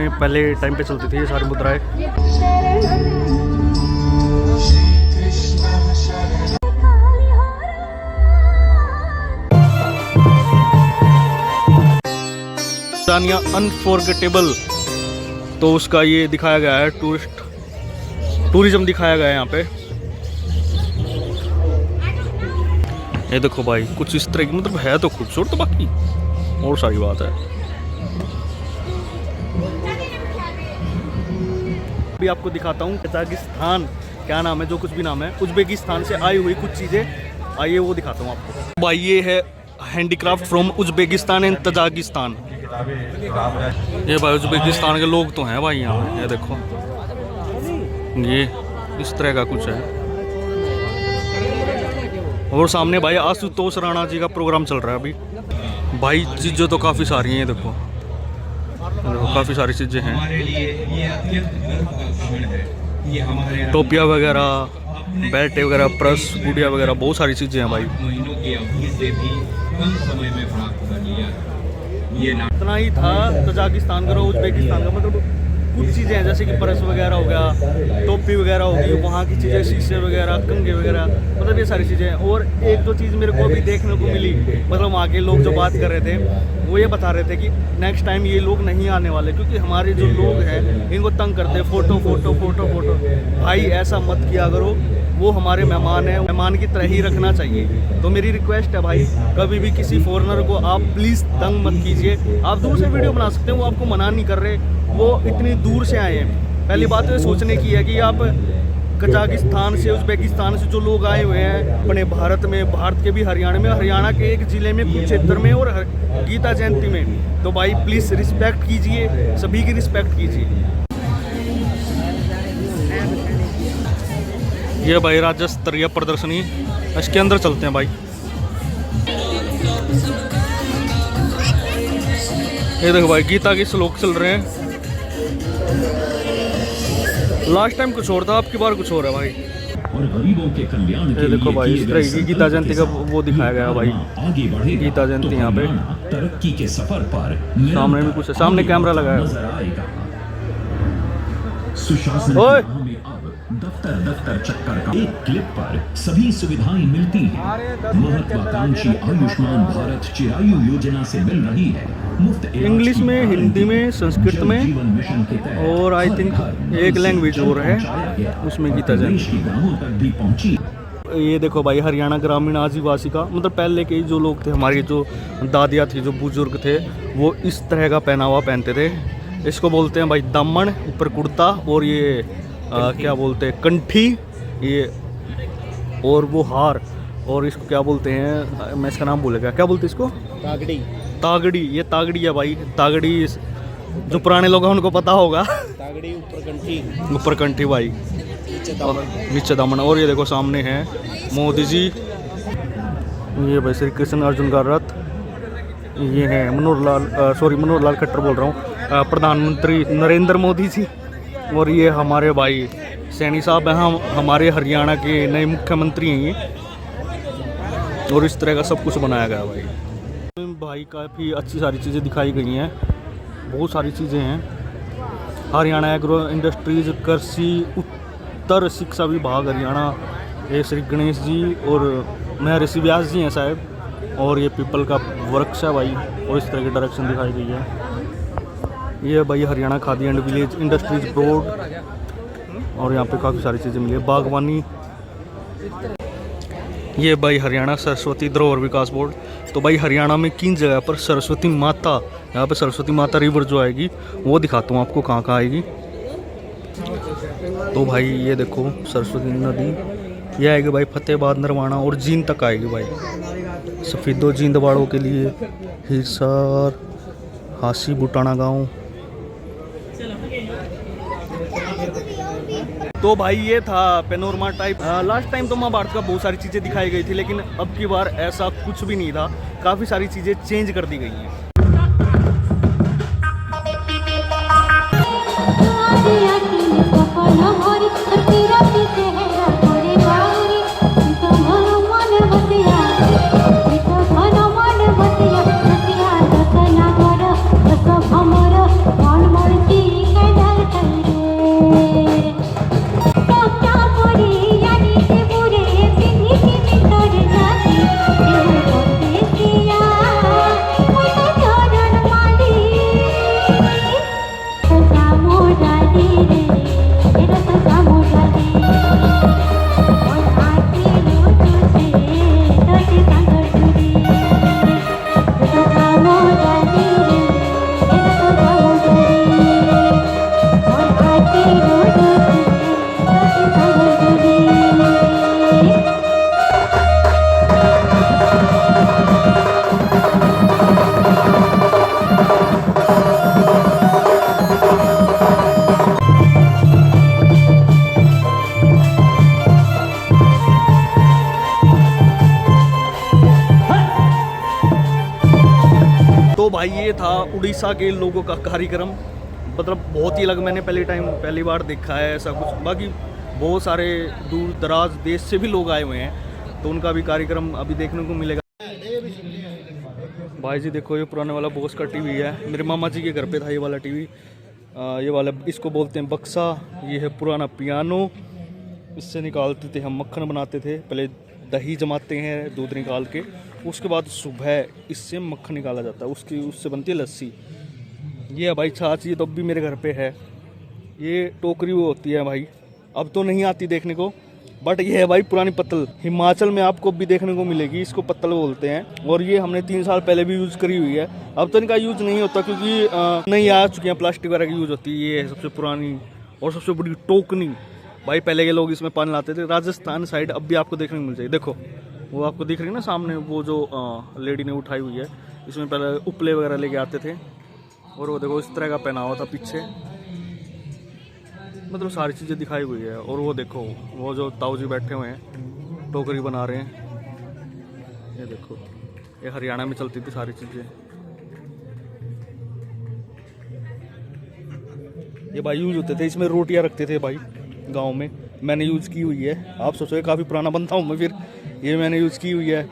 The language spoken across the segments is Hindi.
में पहले टाइम पे चलती थी ये सारी मुद्राएं। तानिया अनफॉरगेटेबल, तो उसका ये दिखाया गया है, टूरिज्म दिखाया गया है यहाँ पे। ये देखो भाई कुछ इस तरह की, मतलब है तो खूबसूरत, तो बाकी और सारी बात है। अभी आपको दिखाता हूँ कजाकिस्तान, क्या नाम है, जो कुछ भी नाम है, उज्बेकिस्तान से आई हुई कुछ चीज़ें, आइए वो दिखाता हूँ आपको। भाई ये है handicraft from Uzbekistan and Tajikistan. ये भाई उज्बेकिस्तान के लोग तो हैं भाई यहाँ, ये देखो, ये इस तरह का कुछ है। और सामने भाई आशुतोष राणा जी का प्रोग्राम चल रहा है अभी। भाई चीज़ें तो काफ़ी सारी हैं, ये देखो काफ़ी सारी चीज़ें हैं, टोपियाँ वगैरह, बेल्ट वगैरह, पर्स, गुड़िया वगैरह, बहुत सारी चीज़ें हैं भाई। इतना ही था तजाकिस्तान का, उज्बेकिस्तान का, मतलब कुछ चीज़ें हैं जैसे कि पर्स वगैरह हो गया, टोपी वगैरह होगी, वहाँ की चीज़ें, शीशे वगैरह, कंघे वगैरह, मतलब ये सारी चीज़ें हैं। और एक दो चीज़ मेरे को भी देखने को मिली, मतलब वहाँ के लोग जो बात कर रहे थे वो ये बता रहे थे कि नेक्स्ट टाइम ये लोग नहीं आने वाले, क्योंकि हमारे जो लोग हैं इनको तंग करते हैं, फ़ोटो फ़ोटो फ़ोटो फ़ोटो। भाई ऐसा मत किया करो, वो हमारे मेहमान हैं, मेहमान की तरह ही रखना चाहिए। तो मेरी रिक्वेस्ट है भाई, कभी भी किसी फॉरेनर को आप प्लीज़ तंग मत कीजिए। आप दूर से वीडियो बना सकते हैं, वो आपको मना नहीं कर रहे, वो इतनी दूर से आए हैं। पहली बात तो सोचने की है कि आप कजाकिस्तान से, उज्बेकिस्तान से जो लोग आए हुए हैं अपने भारत में, भारत के भी हरियाणा के एक ज़िले में, कुछ क्षेत्र में, और गीता जयंती में, तो भाई प्लीज़ रिस्पेक्ट कीजिए, सभी की रिस्पेक्ट कीजिए। ये भाई राज्य स्तरीय प्रदर्शनी, इसके अंदर चलते हैं भाई। ये देखो भाई गीता के श्लोक चल रहे हैं। लास्ट टाइम कुछ और था, अब की बार कुछ और है भाई। और गरीबों के कल्याण के देखो भाई इस तरह की गीता जयंती का वो दिखाया गया है भाई, आगे बढ़ेगा, गीता जयंती यहाँ पे तरक्की के सफर पर सामने भी कुछ है, सामने कैमरा लगाया है। सुशासन में अब दफ्तर दफ्तर चक्कर का एक क्लिक पर सभी सुविधाएं मिलती हैं। महत्वाकांक्षी आयुष्मान भारत चिरायु योजना से मिल रही है मुफ्त इंग्लिश में, हिंदी में, संस्कृत में, और आई थिंक एक लैंग्वेज और है उसमें गीता जयंती गांवों तक भी पहुंची। ये देखो भाई हरियाणा ग्रामीण आदिवासी का, मतलब पहले के जो लोग थे, हमारी जो दादियाँ थी, जो बुजुर्ग थे, वो इस तरह का पहनावा पहनते थे। इसको बोलते हैं भाई दामन, ऊपर कुर्ता, और ये क्या बोलते हैं, कंठी, ये और वो हार, और इसको क्या बोलते हैं, मैं इसका नाम भूलेगा, क्या बोलते हैं इसको, तागड़ी। तागड़ी, ये तागड़ी है भाई, तागड़ी जो पुराने लोग हैं उनको पता होगा। तागड़ी ऊपर कंठी, ऊपर कंठी भाई, नीचे दामन। और ये देखो सामने है मोदी जी, ये भाई श्री कृष्ण अर्जुन का रथ, ये है मनोहर लाल खट्टर बोल रहा हूँ, प्रधानमंत्री नरेंद्र मोदी जी। और ये हमारे भाई सैनी साहब हैं, हम हमारे हरियाणा के नए मुख्यमंत्री हैं ये। और इस तरह का सब कुछ बनाया गया भाई काफ़ी अच्छी सारी चीज़ें दिखाई गई हैं, बहुत सारी चीज़ें हैं। हरियाणा एग्रो इंडस्ट्रीज, कृषि, उत्तर शिक्षा विभाग हरियाणा, ये श्री गणेश जी और महर्षि व्यास जी हैं साहब। और ये पीपल का वृक्ष है भाई, और इस तरह की डायरेक्शन दिखाई गई है। ये भाई Haryana khadi and village industries board, और यहाँ पे काफ़ी सारी चीज़ें मिली है, बागवानी। ये भाई हरियाणा सरस्वती धरोहर विकास बोर्ड। तो भाई हरियाणा में किन जगह पर सरस्वती माता, यहाँ पे सरस्वती माता रिवर जो आएगी वो दिखाता हूँ आपको कहाँ कहाँ आएगी। तो भाई ये देखो सरस्वती नदी, ये आएगी भाई फतेहाबाद, नरवाना और जींद तक आएगी भाई। सफेदो जींदवाड़ों के लिए हिसार, हासी, बुटाना गाँव। तो भाई ये था पेनोरमा टाइप। लास्ट टाइम तो महाभारत का बहुत सारी चीज़ें दिखाई गई थी, लेकिन अब की बार ऐसा कुछ भी नहीं था, काफ़ी सारी चीज़ें चेंज कर दी गई हैं। हमारा भाई ये था उड़ीसा के लोगों का कार्यक्रम, मतलब बहुत ही अलग, मैंने पहली बार देखा है ऐसा कुछ। बाकी बहुत सारे दूर दराज देश से भी लोग आए हुए हैं, तो उनका भी कार्यक्रम अभी देखने को मिलेगा। भाई जी देखो, ये पुराने वाला बॉस का टीवी है, मेरे मामा जी के घर पे था ये वाला टीवी। ये वाला इसको बोलते हैं बक्सा। ये है पुराना पियानो, इससे निकालते थे हम, मक्खन बनाते थे। पहले दही जमाते हैं दूध निकाल के, उसके बाद सुबह इससे मक्खन निकाला जाता है, उससे बनती है लस्सी। ये है भाई छाछ, ये तो अब भी मेरे घर पे है। ये टोकरी वो होती है भाई, अब तो नहीं आती देखने को, बट ये है भाई पुरानी पत्तल। हिमाचल में आपको भी देखने को मिलेगी, इसको पत्तल बोलते हैं। और ये हमने 3 साल पहले भी यूज़ करी हुई है, अब तो इनका यूज़ नहीं होता क्योंकि नहीं आ चुकी हैं, प्लास्टिक वगैरह की यूज़ होती है। ये है सबसे पुरानी और सबसे बड़ी टोकनी भाई। पहले के लोग इसमें पानी लाते थे, राजस्थान साइड अब भी आपको देखने को मिल जाएगी। देखो वो आपको दिख रही है ना सामने, वो जो लेडी ने उठाई हुई है, इसमें पहले उपले वगैरह लेके आते थे। और वो देखो इस तरह का पहनावा था पीछे, मतलब सारी चीज़ें दिखाई हुई है। और वो देखो वो जो ताऊ जी बैठे हुए हैं, टोकरी बना रहे हैं। ये देखो, ये हरियाणा में चलती थी सारी चीज़ें। ये भाई यूज होते थे, इसमें रोटियां रखते थे भाई गांव में, मैंने यूज़ की हुई है। आप सोचोगे काफ़ी पुराना बनता हूँ मैं, फिर ये मैंने यूज़ की हुई है,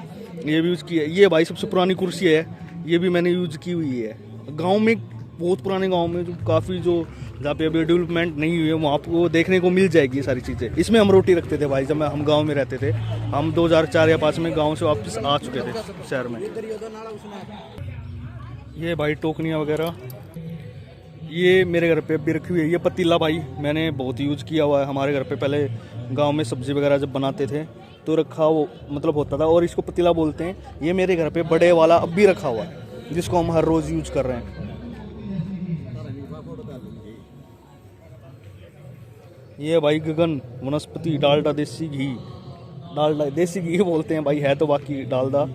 ये भी यूज़ की है। ये भाई सबसे पुरानी कुर्सी है, ये भी मैंने यूज़ की हुई है। गांव में, बहुत पुराने गांव में, जो काफ़ी जो जहाँ पे अभी डेवलपमेंट नहीं हुई है, वहाँ आपको देखने को मिल जाएगी ये सारी चीज़ें। इसमें हम रोटी रखते थे भाई, जब हम गांव में रहते थे। हम 2004 या 5 में गांव से वापस आ चुके थे शहर में। ये भाई टोकनियाँ वगैरह, ये मेरे घर पे भी रखी हुई है। ये पतीला भाई मैंने बहुत यूज़ किया हुआ है। हमारे घर पे पहले गांव में सब्ज़ी वगैरह जब बनाते थे तो रखा वो मतलब होता था, और इसको पतीला बोलते हैं। ये मेरे घर पे बड़े वाला अब भी रखा हुआ है, जिसको हम हर रोज़ यूज़ कर रहे हैं। ये भाई गगन वनस्पति डालडा देसी घी, डालडा देसी घी बोलते हैं भाई, है तो बाकी डालडा।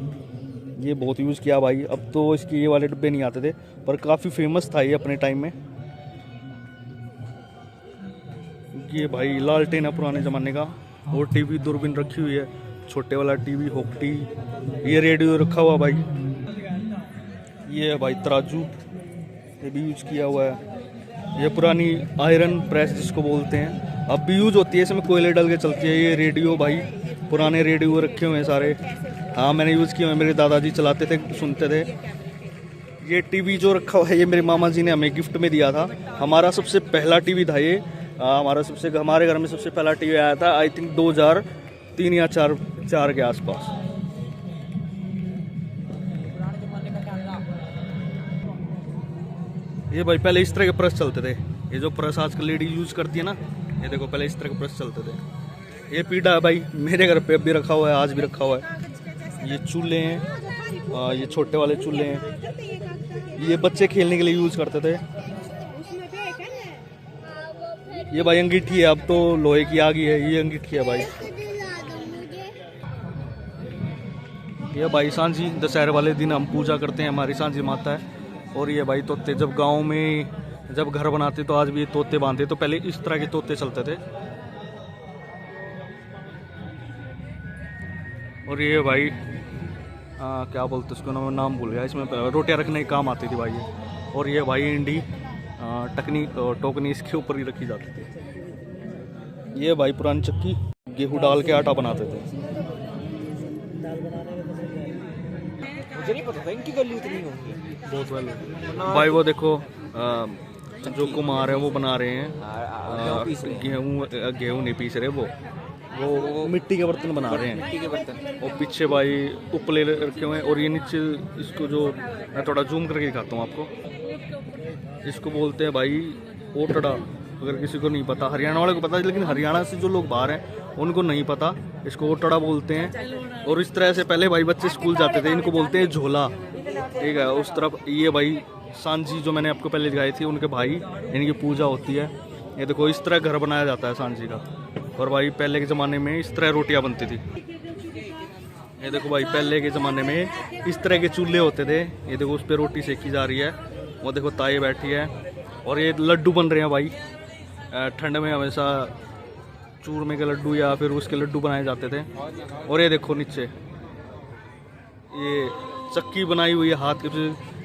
ये बहुत यूज़ किया भाई, अब तो इसके ये वाले डब्बे नहीं आते थे, पर काफ़ी फेमस था ये अपने टाइम में। ये भाई लालटेन है पुराने ज़माने का। और टीवी दूरबीन रखी हुई है, छोटे वाला टीवी होकटी। ये रेडियो रखा हुआ भाई। ये है भाई तराजू, ये भी यूज़ किया हुआ है। ये पुरानी आयरन प्रेस जिसको बोलते हैं, अब भी यूज़ होती है, इसमें कोयले डाल के चलती है। ये रेडियो भाई, पुराने रेडियो रखे हुए हैं सारे। हाँ मैंने यूज़ किए हुए, मेरे दादाजी चलाते थे, सुनते थे। ये टीवी जो रखा हुआ है, ये मेरे मामा जी ने हमें गिफ्ट में दिया था। हमारा सबसे पहला टीवी था ये। हमारे घर में सबसे पहला टीवी आया था आई थिंक 2003 या 4 के आसपास। ये भाई पहले इस तरह के प्रेस चलते थे, ये जो प्रेस आजकल लेडी यूज़ करती है ना, ये देखो पहले इस तरह के प्रेस चलते थे। ये पीढ़ा है भाई, मेरे घर पे अब भी रखा हुआ है, आज भी रखा हुआ है। ये चूल्हे हैं, ये छोटे वाले चूल्हे हैं, ये बच्चे खेलने के लिए यूज़ करते थे। ये भाई अंगीठी है, अब तो लोहे की आ गई है। ये अंगीठी है भाई। ये भाई सांझी, दशहरे वाले दिन हम पूजा करते हैं, हमारी सांझी माता है। और ये भाई तोते, जब गांव में जब घर बनाते तो आज भी ये तोते बांधते, तो पहले इस तरह के तोते चलते थे। और ये भाई क्या बोलते उसको, नाम भूल गया, इसमें रोटियां रखने के काम आती थी भाई ये। और ये भाई इंडी टोकनी इसके ऊपर ही रखी जाती थी। ये भाई पुरानी चक्की, गेहूं डाल के आटा बनाते थे। मुझे नहीं पता था इनकी गली इतनी होगी। बहुत पहले भाई वो देखो जो कुमार है वो बना रहे हैं गेहूं नहीं पीस रहे, वो मिट्टी के बर्तन बना रहे हैं, मिट्टी के बर्तन। और पीछे भाई उपले रखे हुए हैं। और ये नीचे इसको, जो मैं थोड़ा जूम करके दिखाता हूँ आपको, इसको बोलते हैं भाई ओटड़ा। अगर किसी को नहीं पता, हरियाणा वाले को पता है, लेकिन हरियाणा से जो लोग बाहर हैं उनको नहीं पता, इसको ओटड़ा बोलते हैं। और इस तरह से पहले भाई बच्चे स्कूल जाते थे, इनको बोलते हैं झोला, ठीक है। उस तरफ ये भाई सांझी जो मैंने आपको पहले दिखाई थी, उनके भाई, इनकी पूजा होती है। ये देखो इस तरह घर बनाया जाता है सांझी का। और भाई पहले के ज़माने में इस तरह रोटियां बनती थी। ये देखो भाई पहले के ज़माने में इस तरह के चूल्हे होते थे। ये देखो उस पर रोटी सेकी जा रही है, वो देखो ताई बैठी है। और ये लड्डू बन रहे हैं भाई, ठंड में हमेशा चूरमे के लड्डू या फिर उसके लड्डू बनाए जाते थे। और ये देखो नीचे ये चक्की बनाई हुई है हाथ के,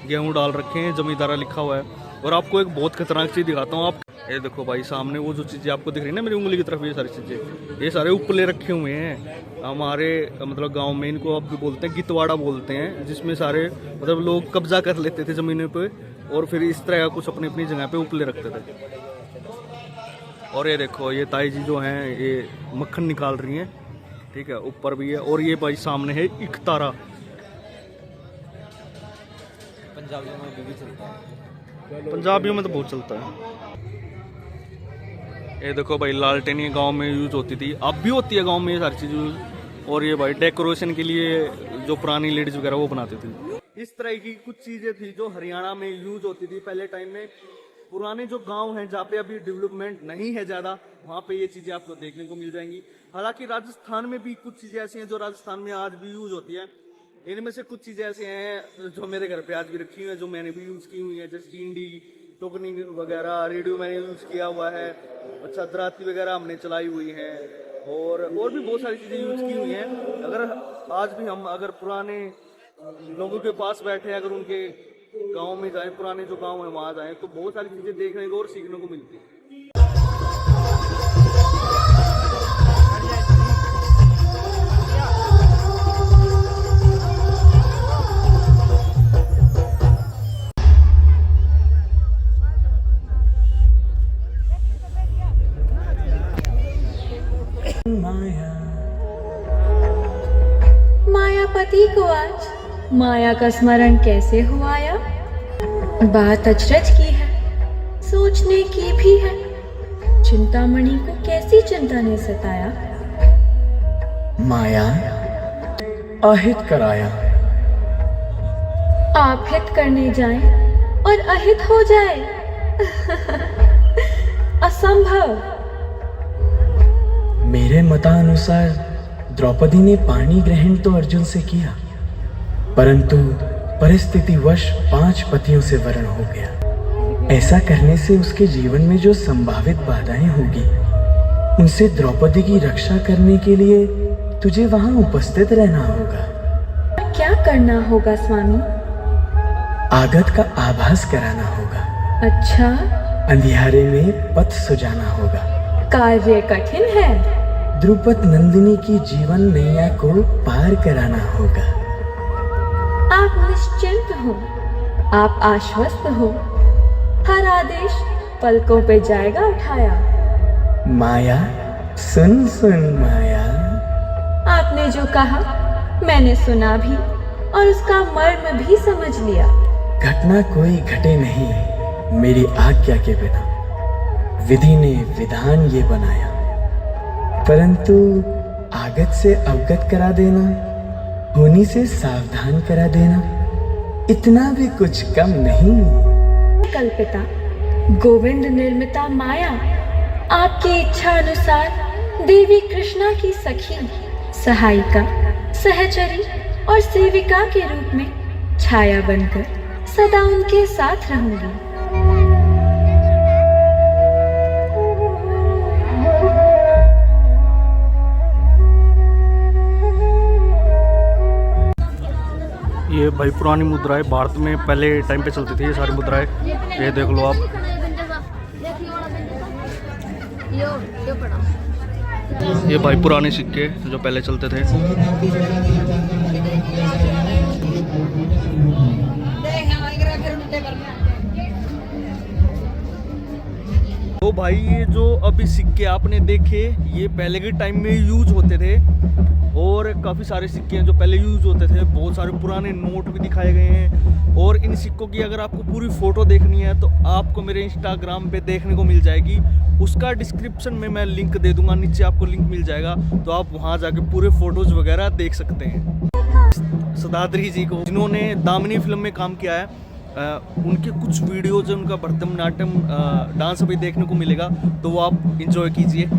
गेहूँ डाल रखे हैं, जमींदारा लिखा हुआ है। और आपको एक बहुत खतरनाक चीज़ दिखाता हूँ। आप ये देखो भाई, सामने वो जो चीज़ें आपको दिख रही है ना मेरी उंगली की तरफ, ये सारी चीज़ें, ये सारे उपले रखे हुए हैं। हमारे मतलब गांव में इनको आप भी बोलते हैं, गितवाड़ा बोलते हैं, जिसमें सारे मतलब लोग कब्जा कर लेते थे ज़मीनों पे और फिर इस तरह का कुछ अपनी अपनी जगह पे उपले रखते थे। और ये देखो, ये ताई जी जो हैं ये मक्खन निकाल रही हैं, ठीक है, ऊपर भी है। और ये भाई सामने है इकतारा, पंजाबियों में भी चलता है, पंजाबियों में तो बहुत चलता है। ये देखो भाई, लालटेन ये गांव में यूज होती थी, अब भी होती है गांव में ये सारी चीज़ यूज। और ये भाई डेकोरेशन के लिए जो पुरानी लेडीज वगैरह वो बनाती थी। इस तरह की कुछ चीज़ें थी जो हरियाणा में यूज होती थी पहले टाइम में। पुराने जो गांव हैं जहाँ पे अभी डेवलपमेंट नहीं है ज़्यादा, वहाँ पे ये चीज़ें आपको देखने को मिल जाएंगी। हालांकि राजस्थान में भी कुछ चीज़ें ऐसी हैं जो राजस्थान में आज भी यूज होती है। इनमें से कुछ चीज़ें ऐसी हैं जो मेरे घर पे आज भी रखी हुई हैं, जो मैंने भी यूज़ की हुई हैं, जैसे डींडी, टोकनी वगैरह, रेडियो मैंने यूज़ किया हुआ है, अच्छा दराती वगैरह हमने चलाई हुई हैं, और भी बहुत सारी चीज़ें यूज़ की हुई हैं। अगर आज भी हम अगर पुराने लोगों के पास बैठे, अगर उनके गांव में जाएं, पुराने जो गांव है वहाँ जाएं, तो बहुत सारी चीज़ें देखने को और सीखने को मिलती है। मायापति को आज माया का स्मरण कैसे हुआ या? बात अचरज की है, सोचने की भी है। चिंतामणि को कैसी चिंता ने सताया? माया अहित कराया। आप हित करने जाएं और अहित हो जाए, असंभव। मेरे मतानुसार द्रौपदी ने पाणी ग्रहण तो अर्जुन से किया, परंतु परिस्थितिवश 5 पतियों से वरण हो गया। ऐसा करने से उसके जीवन में जो संभावित बाधाएं होगी, उनसे द्रौपदी की रक्षा करने के लिए तुझे वहां उपस्थित रहना होगा। क्या करना होगा स्वामी? आगत का आभास कराना होगा। अच्छा, अंधियारे में पथ सुझाना होगा। कार्य कठिन है। द्रुपद नंदिनी की जीवन नैया को पार कराना होगा। आप निश्चिंत हो, आप आश्वस्त हो, हर आदेश पलकों पे जाएगा उठाया। माया सुन सुन माया, आपने जो कहा मैंने सुना भी और उसका मर्म भी समझ लिया। घटना कोई घटे नहीं मेरी आज्ञा के बिना। विधि ने विधान ये बनाया, परंतु आगत से अवगत करा देना, होनी से सावधान करा देना, इतना भी कुछ कम नहीं। कल्पिता गोविंद निर्मिता माया आपकी इच्छा अनुसार देवी कृष्णा की सखी, सहायिका, सहचरी और सेविका के रूप में छाया बनकर सदा उनके साथ रहूंगी। ये भाई पुरानी मुद्राएं भारत में पहले टाइम पे चलती थी, ये सारी मुद्राएं, ये देख लो आप। ये भाई पुराने सिक्के जो पहले चलते थे। तो भाई ये जो अभी सिक्के आपने देखे, ये पहले के टाइम में यूज होते थे, और काफ़ी सारे सिक्के हैं जो पहले यूज होते थे। बहुत सारे पुराने नोट भी दिखाए गए हैं, और इन सिक्कों की अगर आपको पूरी फ़ोटो देखनी है तो आपको मेरे इंस्टाग्राम पे देखने को मिल जाएगी। उसका डिस्क्रिप्शन में मैं लिंक दे दूंगा, नीचे आपको लिंक मिल जाएगा, तो आप वहाँ जाके पूरे फ़ोटोज़ वगैरह देख सकते हैं। सदाद्री जी को, जिन्होंने दामिनी फिल्म में काम किया है, उनके कुछ वीडियोज है, उनका भरतनाट्यम डांस अभी देखने को मिलेगा, तो वो आप इंजॉय कीजिए।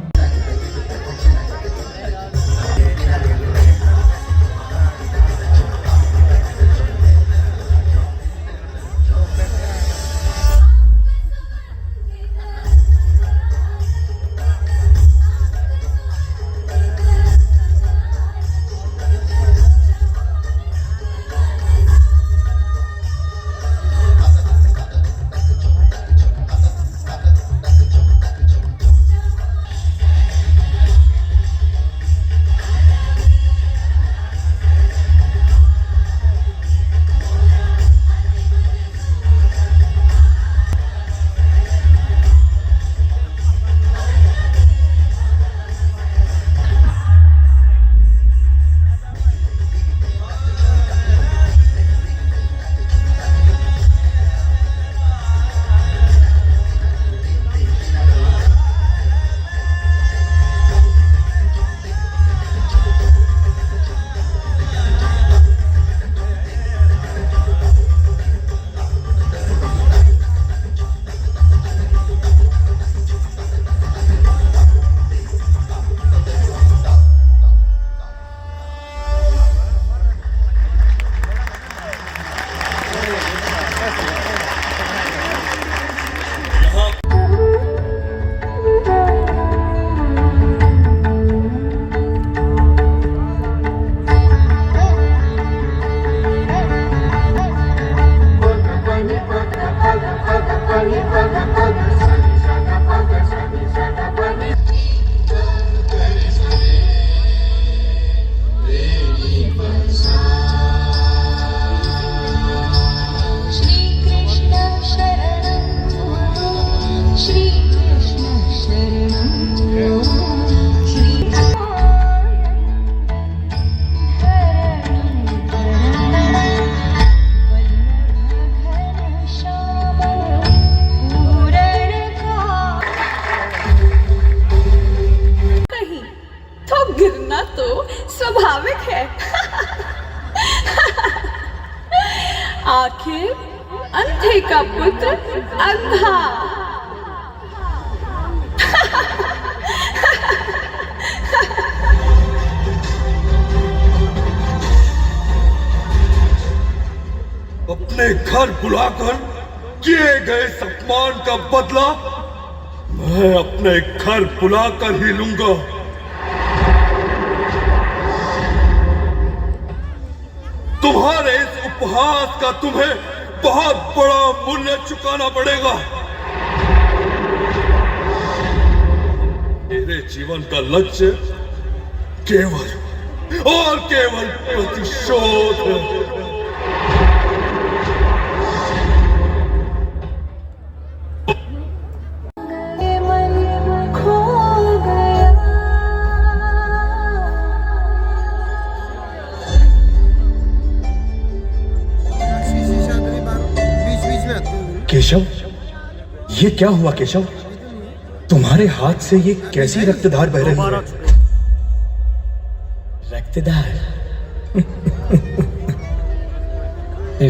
का पुत्र अंधा। अपने घर बुलाकर किए गए अपमान का बदला मैं अपने घर बुलाकर ही लूंगा। तुम्हारे इस उपहास का तुम्हें बहुत बड़ा मूल्य चुकाना पड़ेगा। मेरे जीवन का लक्ष्य केवल और केवल प्रतिशोध है। केशव, ये क्या हुआ केशव? तुम्हारे हाथ से ये कैसी रक्तधार बह रही है? रक्तधार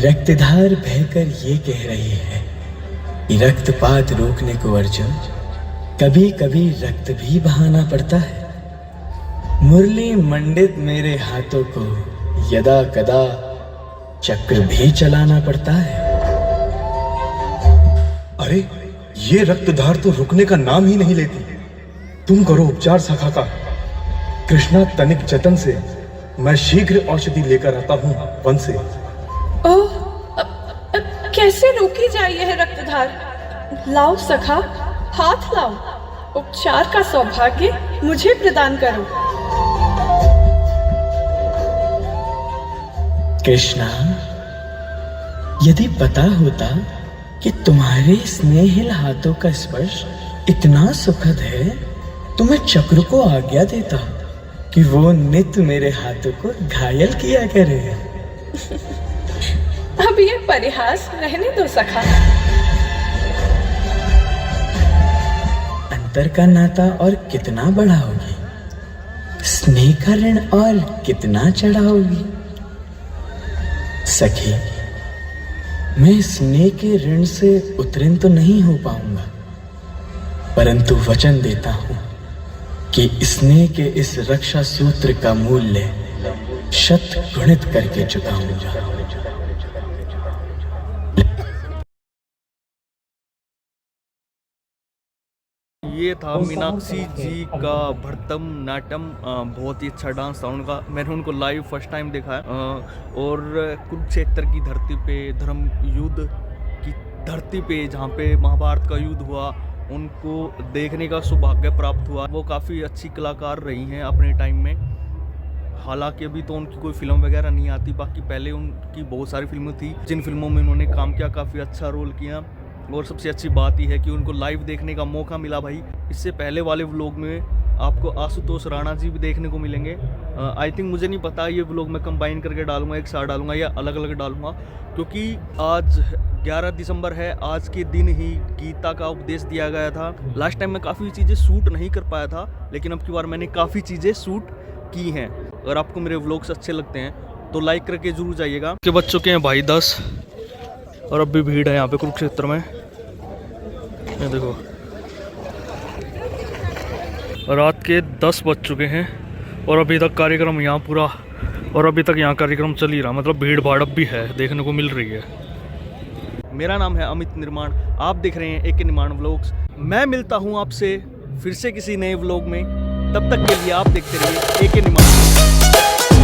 रक्तधार बहकर ये कह रही है कि रक्तपात रोकने को अर्जुन कभी कभी रक्त भी बहाना पड़ता है। मुरली मंडित मेरे हाथों को यदा कदा चक्र भी चलाना पड़ता है। अरे ये रक्तधार तो रुकने का नाम ही नहीं लेती। तुम करो उपचार सखा का। कृष्णा तनिक जतन से मैं शीघ्र औषधि लेकर आता हूँ वन से। ओह, कैसे रोकी जाए यह रक्तधार? लाओ सखा, हाथ लाओ, उपचार का सौभाग्य मुझे प्रदान करो। कृष्णा, यदि पता होता कि तुम्हारे स्नेहिल हाथों का स्पर्श इतना सुखद है तो मैं चक्र को आज्ञा देता कि वो नित्य मेरे हाथों को घायल किया करे। अब ये परिहास रहने दो सखा। अंतर का नाता और कितना बड़ा होगी, स्नेह का ऋण और कितना चढ़ा होगी। सखी, मैं स्नेह के ऋण से उत्तीर्ण तो नहीं हो पाऊंगा, परंतु वचन देता हूं कि स्नेह के इस रक्षा सूत्र का मूल्य शत गुणित करके चुकाऊंगा। ये था मीनाक्षी जी का भरतम नाट्यम। बहुत ही अच्छा डांस था उनका। मैंने उनको लाइव फर्स्ट टाइम देखा है। और कुरुक्षेत्र की धरती पे, धर्म युद्ध की धरती पे, जहाँ पे महाभारत का युद्ध हुआ, उनको देखने का सौभाग्य प्राप्त हुआ। वो काफ़ी अच्छी कलाकार रही हैं अपने टाइम में। हालांकि अभी तो उनकी कोई फिल्म वगैरह नहीं आती, बाकी पहले उनकी बहुत सारी फिल्में थी जिन फिल्मों में उन्होंने काम किया, काफ़ी अच्छा रोल किया। और सबसे अच्छी बात यह है कि उनको लाइव देखने का मौका मिला भाई। इससे पहले वाले व्लॉग में आपको आशुतोष राणा जी भी देखने को मिलेंगे। आई थिंक, मुझे नहीं पता ये व्लॉग मैं कंबाइन करके डालूंगा, एक साथ डालूंगा या अलग अलग डालूंगा, क्योंकि आज 11 दिसंबर है। आज के दिन ही गीता का उपदेश दिया गया था। लास्ट टाइम मैं काफ़ी चीज़ें शूट नहीं कर पाया था, लेकिन अब की बार मैंने काफ़ी चीज़ें शूट की हैं। अगर आपको मेरे व्लॉग्स अच्छे लगते हैं तो लाइक करके ज़रूर जाइएगा। के बज चुके हैं भाई 10 और अब भी भीड़ है यहाँ पे कुरुक्षेत्र में। ये देखो, रात के 10 बज चुके हैं और अभी तक कार्यक्रम यहाँ पूरा, और अभी तक यहाँ कार्यक्रम चल ही रहा। मतलब भीड़ भाड़ अब भी है, देखने को मिल रही है। मेरा नाम है अमित निर्माण, आप देख रहे हैं एके निर्माण व्लॉग्स। मैं मिलता हूँ आपसे फिर से किसी नए व्लॉग में। तब तक के लिए आप देखते रहिए एके निर्माण।